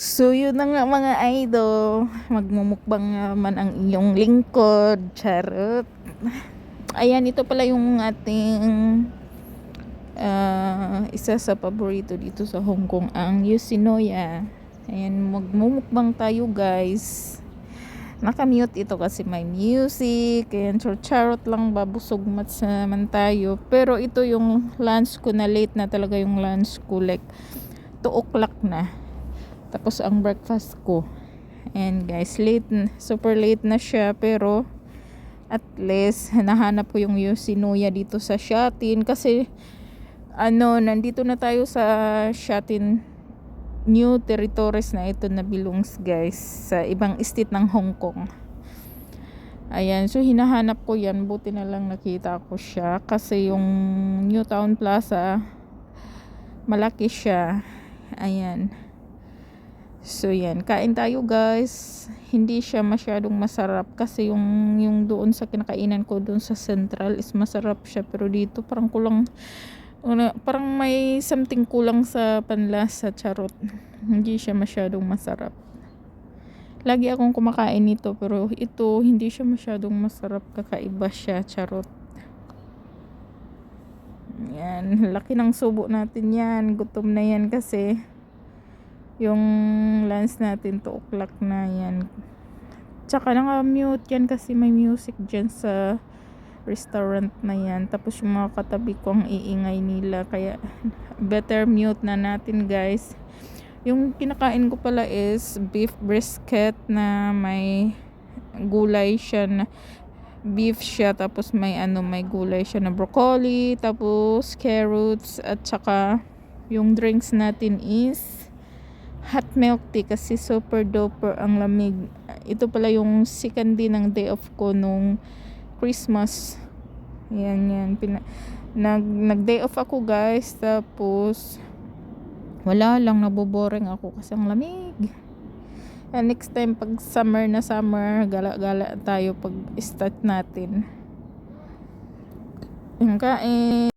So yun na nga mga idol, magmumukbang naman ang iyong lingkod, charot. Ayan, ito pala yung ating isa sa paborito dito sa Hong Kong, ang Yoshinoya. Ayan, magmumukbang tayo guys. Nakamute ito kasi may music. Ayan, charot lang, babusog mats naman tayo. Pero ito yung lunch ko na, late na talaga yung lunch ko, like 2 o'clock na. Tapos ang breakfast ko. And guys, super late na siya, pero at least nahanap ko yung Yoshinoya dito sa Shatin kasi nandito na tayo sa Shatin new territories na ito na belongs guys sa ibang state ng Hong Kong. Ayan, so hinahanap ko yan, buti na lang nakita ko siya kasi yung New Town Plaza malaki siya. Ayan. So yan, kain tayo guys. Hindi siya masyadong masarap kasi yung doon sa kinakainan ko doon sa Central is masarap siya, pero dito parang kulang, parang may something kulang sa panlasa, charot. Hindi siya masyadong masarap. Lagi akong kumakain nito pero ito hindi siya masyadong masarap, kakaiba siya, charot. Yan, laki ng subo natin yan. Gutom na yan kasi yung lunch natin 2 o'clock na yan. Tsaka naka-mute yan kasi may music dyan sa restaurant na yan. Tapos yung mga katabi ko ang iingay nila, kaya better mute na natin guys. Yung kinakain ko pala is beef brisket na may gulay siya na beef siya, tapos may gulay siya na broccoli, tapos carrots, at saka yung drinks natin is hot milk tea kasi super duper ang lamig. Ito pala yung second day ng day off ko nung Christmas. Yan. Nag day off ako guys, tapos wala lang, naboboring ako kasi ang lamig. And next time pag summer, gala-gala tayo pag start natin. Yung kain.